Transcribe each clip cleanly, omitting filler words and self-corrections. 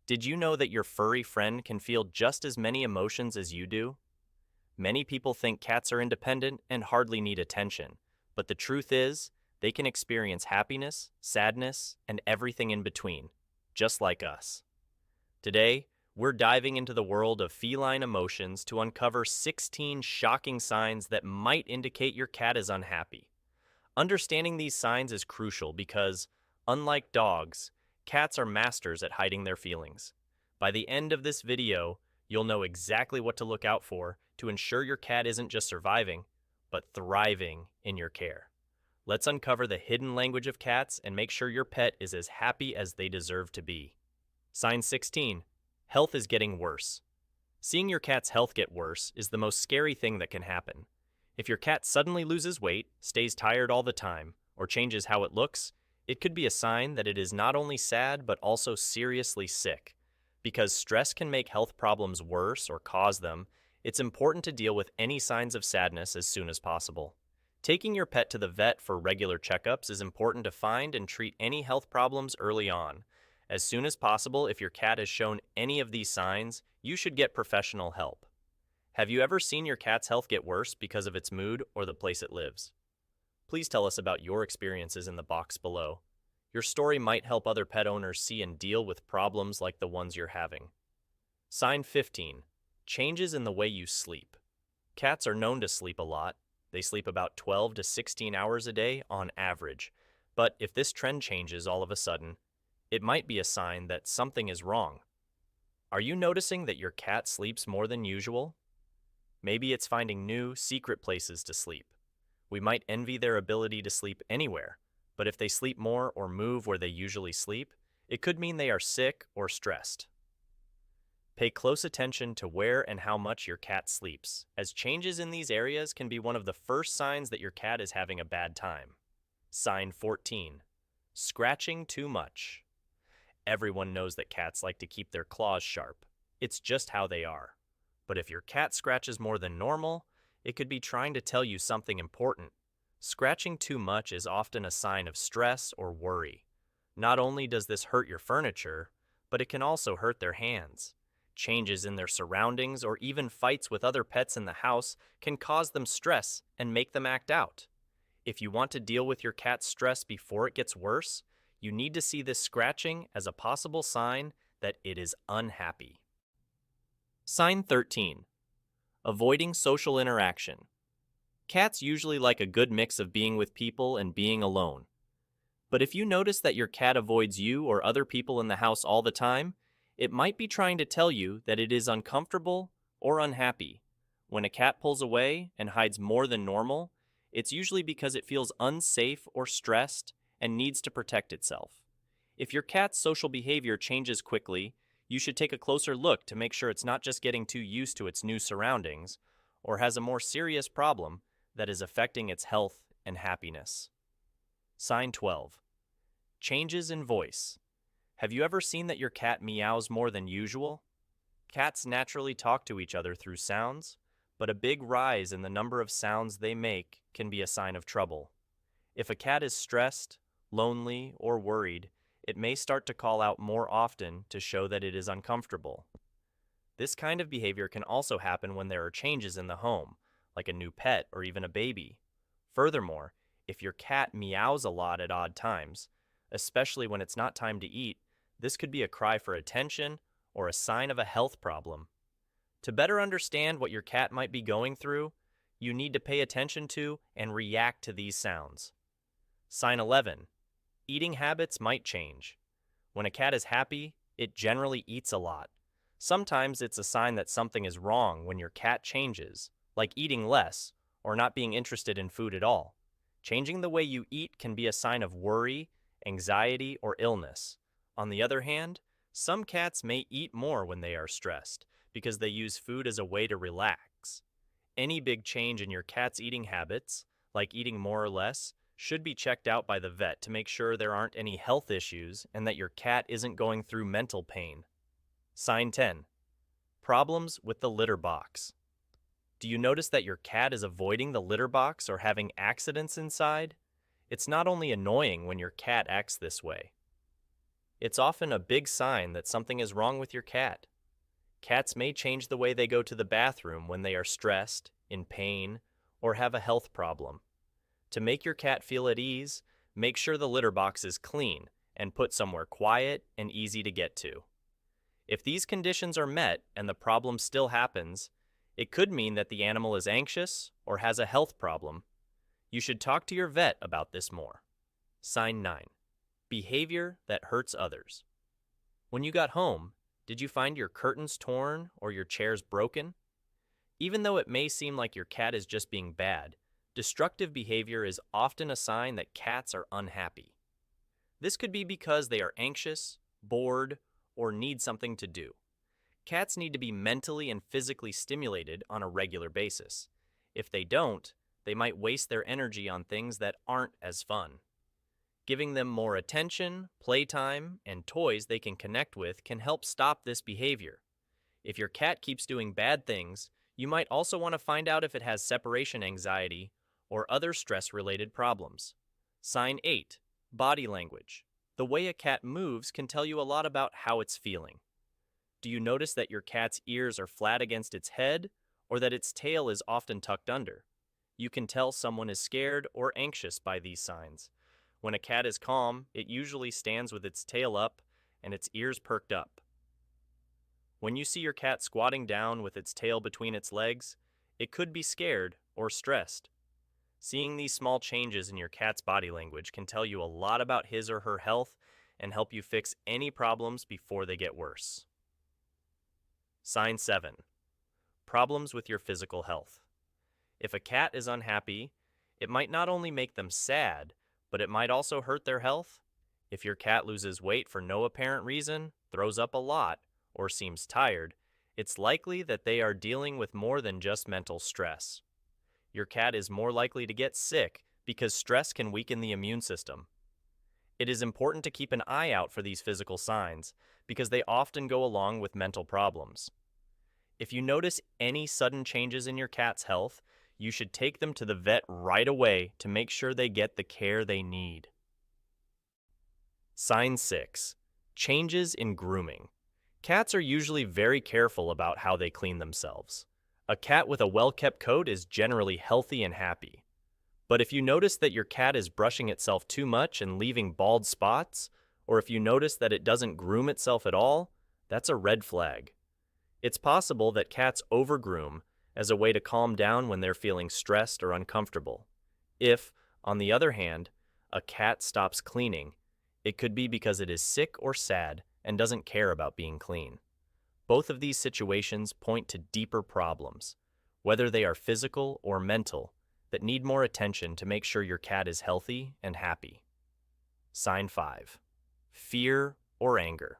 Did you know that your furry friend can feel just as many emotions as you do? Many people think cats are independent and hardly need attention, but the truth is, they can experience happiness, sadness, and everything in between, just like us. Today, we're diving into the world of feline emotions to uncover 16 shocking signs that might indicate your cat is unhappy. Understanding these signs is crucial because, unlike dogs, cats are masters at hiding their feelings. By the end of this video, you'll know exactly what to look out for to ensure your cat isn't just surviving, but thriving in your care. Let's uncover the hidden language of cats and make sure your pet is as happy as they deserve to be. Sign 16. Health is getting worse. Seeing your cat's health get worse is the most scary thing that can happen. If your cat suddenly loses weight, stays tired all the time, or changes how it looks, it could be a sign that it is not only sad but also seriously sick. Because stress can make health problems worse or cause them, it's important to deal with any signs of sadness as soon as possible. Taking your pet to the vet for regular checkups is important to find and treat any health problems early on. As soon as possible, if your cat has shown any of these signs, you should get professional help. Have you ever seen your cat's health get worse because of its mood or the place it lives? Please tell us about your experiences in the box below. Your story might help other pet owners see and deal with problems like the ones you're having. Sign 15. Changes in the way you sleep. Cats are known to sleep a lot. They sleep about 12 to 16 hours a day on average. But if this trend changes all of a sudden, it might be a sign that something is wrong. Are you noticing that your cat sleeps more than usual? Maybe it's finding new, secret places to sleep. We might envy their ability to sleep anywhere, but if they sleep more or move where they usually sleep, it could mean they are sick or stressed. Pay close attention to where and how much your cat sleeps, as changes in these areas can be one of the first signs that your cat is having a bad time. Sign 14. Scratching too much. Everyone knows that cats like to keep their claws sharp. It's just how they are. But if your cat scratches more than normal, it could be trying to tell you something important. Scratching too much is often a sign of stress or worry. Not only does this hurt your furniture, but it can also hurt their hands. Changes in their surroundings or even fights with other pets in the house can cause them stress and make them act out. If you want to deal with your cat's stress before it gets worse, you need to see this scratching as a possible sign that it is unhappy. Sign 13. Avoiding social interaction. Cats usually like a good mix of being with people and being alone. But if you notice that your cat avoids you or other people in the house all the time, it might be trying to tell you that it is uncomfortable or unhappy. When a cat pulls away and hides more than normal, it's usually because it feels unsafe or stressed and needs to protect itself. If your cat's social behavior changes quickly, you should take a closer look to make sure it's not just getting too used to its new surroundings or has a more serious problem that is affecting its health and happiness. Sign 12. Changes in voice. Have you ever seen that your cat meows more than usual? Cats naturally talk to each other through sounds, but a big rise in the number of sounds they make can be a sign of trouble. If a cat is stressed, lonely, or worried, it may start to call out more often to show that it is uncomfortable. This kind of behavior can also happen when there are changes in the home, like a new pet or even a baby. Furthermore, if your cat meows a lot at odd times, especially when it's not time to eat, this could be a cry for attention or a sign of a health problem. To better understand what your cat might be going through, you need to pay attention to and react to these sounds. Sign 11. Eating habits might change. When a cat is happy, it generally eats a lot. Sometimes it's a sign that something is wrong when your cat changes, like eating less or not being interested in food at all. Changing the way you eat can be a sign of worry, anxiety, or illness. On the other hand, some cats may eat more when they are stressed because they use food as a way to relax. Any big change in your cat's eating habits, like eating more or less, should be checked out by the vet to make sure there aren't any health issues and that your cat isn't going through mental pain. Sign 10. Problems with the litter box. Do you notice that your cat is avoiding the litter box or having accidents inside? It's not only annoying when your cat acts this way. It's often a big sign that something is wrong with your cat. Cats may change the way they go to the bathroom when they are stressed, in pain, or have a health problem. To make your cat feel at ease, make sure the litter box is clean and put somewhere quiet and easy to get to. If these conditions are met and the problem still happens, it could mean that the animal is anxious or has a health problem. You should talk to your vet about this more. Sign 9. Behavior that hurts others. When you got home, did you find your curtains torn or your chairs broken? Even though it may seem like your cat is just being bad, destructive behavior is often a sign that cats are unhappy. This could be because they are anxious, bored, or need something to do. Cats need to be mentally and physically stimulated on a regular basis. If they don't, they might waste their energy on things that aren't as fun. Giving them more attention, playtime, and toys they can connect with can help stop this behavior. If your cat keeps doing bad things, you might also want to find out if it has separation anxiety or other stress-related problems. Sign 8. Body language. The way a cat moves can tell you a lot about how it's feeling. Do you notice that your cat's ears are flat against its head or that its tail is often tucked under? You can tell someone is scared or anxious by these signs. When a cat is calm, it usually stands with its tail up and its ears perked up. When you see your cat squatting down with its tail between its legs, it could be scared or stressed. Seeing these small changes in your cat's body language can tell you a lot about his or her health and help you fix any problems before they get worse. Sign 7. Problems with your physical health. If a cat is unhappy, it might not only make them sad, but it might also hurt their health. If your cat loses weight for no apparent reason, throws up a lot, or seems tired, it's likely that they are dealing with more than just mental stress. Your cat is more likely to get sick because stress can weaken the immune system. It is important to keep an eye out for these physical signs because they often go along with mental problems. If you notice any sudden changes in your cat's health, you should take them to the vet right away to make sure they get the care they need. Sign 6. Changes in grooming. Cats are usually very careful about how they clean themselves. A cat with a well-kept coat is generally healthy and happy. But if you notice that your cat is brushing itself too much and leaving bald spots, or if you notice that it doesn't groom itself at all, that's a red flag. It's possible that cats overgroom as a way to calm down when they're feeling stressed or uncomfortable. If, on the other hand, a cat stops cleaning, it could be because it is sick or sad and doesn't care about being clean. Both of these situations point to deeper problems, whether they are physical or mental, that need more attention to make sure your cat is healthy and happy. Sign 5. Fear or anger.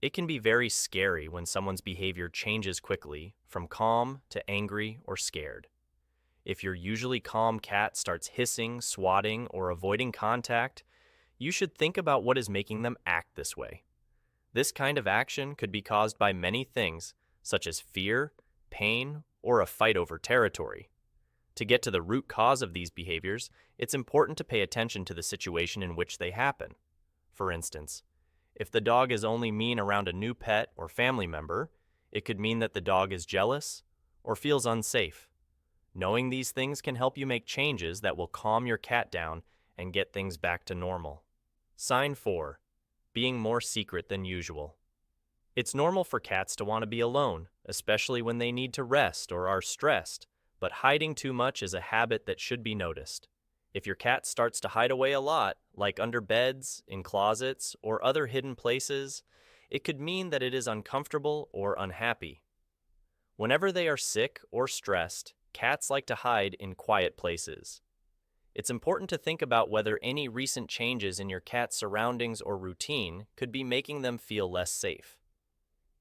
It can be very scary when someone's behavior changes quickly from calm to angry or scared. If your usually calm cat starts hissing, swatting, or avoiding contact, you should think about what is making them act this way. This kind of action could be caused by many things, such as fear, pain, or a fight over territory. To get to the root cause of these behaviors, it's important to pay attention to the situation in which they happen. For instance, if the dog is only mean around a new pet or family member, it could mean that the dog is jealous or feels unsafe. Knowing these things can help you make changes that will calm your cat down and get things back to normal. Sign 4. Being more secret than usual. It's normal for cats to want to be alone, especially when they need to rest or are stressed, but hiding too much is a habit that should be noticed. If your cat starts to hide away a lot, like under beds, in closets, or other hidden places, it could mean that it is uncomfortable or unhappy. Whenever they are sick or stressed, cats like to hide in quiet places. It's important to think about whether any recent changes in your cat's surroundings or routine could be making them feel less safe.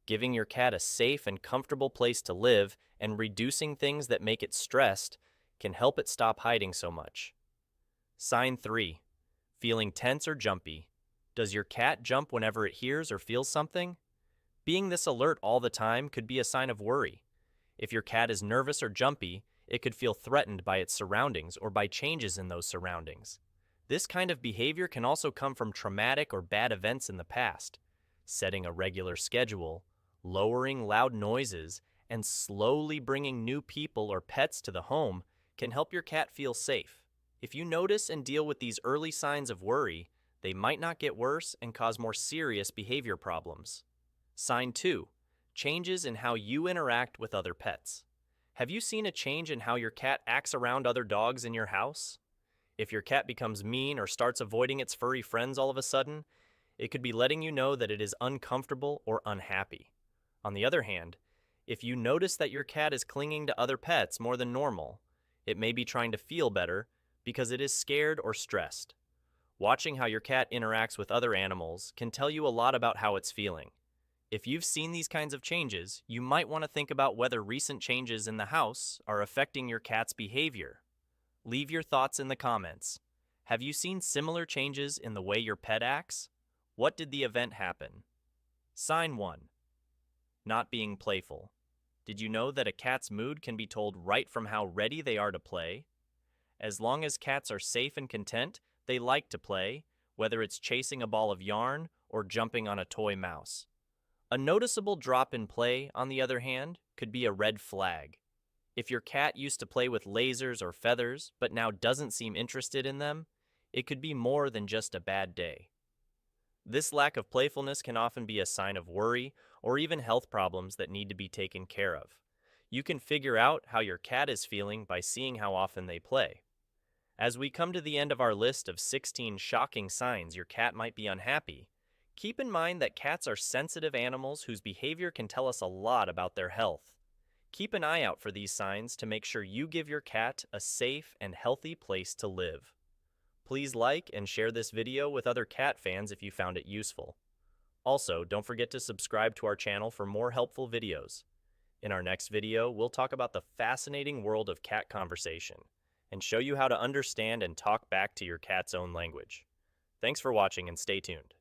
Giving your cat a safe and comfortable place to live and reducing things that make it stressed can help it stop hiding so much. Sign 3. Feeling tense or jumpy. Does your cat jump whenever it hears or feels something? Being this alert all the time could be a sign of worry. If your cat is nervous or jumpy, it could feel threatened by its surroundings or by changes in those surroundings. This kind of behavior can also come from traumatic or bad events in the past. Setting a regular schedule, lowering loud noises, and slowly bringing new people or pets to the home can help your cat feel safe. If you notice and deal with these early signs of worry, they might not get worse and cause more serious behavior problems. Sign 2. Changes in how you interact with other pets. Have you seen a change in how your cat acts around other dogs in your house? If your cat becomes mean or starts avoiding its furry friends all of a sudden, it could be letting you know that it is uncomfortable or unhappy. On the other hand, if you notice that your cat is clinging to other pets more than normal, it may be trying to feel better because it is scared or stressed. Watching how your cat interacts with other animals can tell you a lot about how it's feeling. If you've seen these kinds of changes, you might want to think about whether recent changes in the house are affecting your cat's behavior. Leave your thoughts in the comments. Have you seen similar changes in the way your pet acts? What did the event happen? Sign 1. Not being playful. Did you know that a cat's mood can be told right from how ready they are to play? As long as cats are safe and content, they like to play, whether it's chasing a ball of yarn or jumping on a toy mouse. A noticeable drop in play, on the other hand, could be a red flag. If your cat used to play with lasers or feathers but now doesn't seem interested in them, it could be more than just a bad day. This lack of playfulness can often be a sign of worry or even health problems that need to be taken care of. You can figure out how your cat is feeling by seeing how often they play. As we come to the end of our list of 16 shocking signs your cat might be unhappy, keep in mind that cats are sensitive animals whose behavior can tell us a lot about their health. Keep an eye out for these signs to make sure you give your cat a safe and healthy place to live. Please like and share this video with other cat fans if you found it useful. Also, don't forget to subscribe to our channel for more helpful videos. In our next video, we'll talk about the fascinating world of cat conversation and show you how to understand and talk back to your cat's own language. Thanks for watching and stay tuned.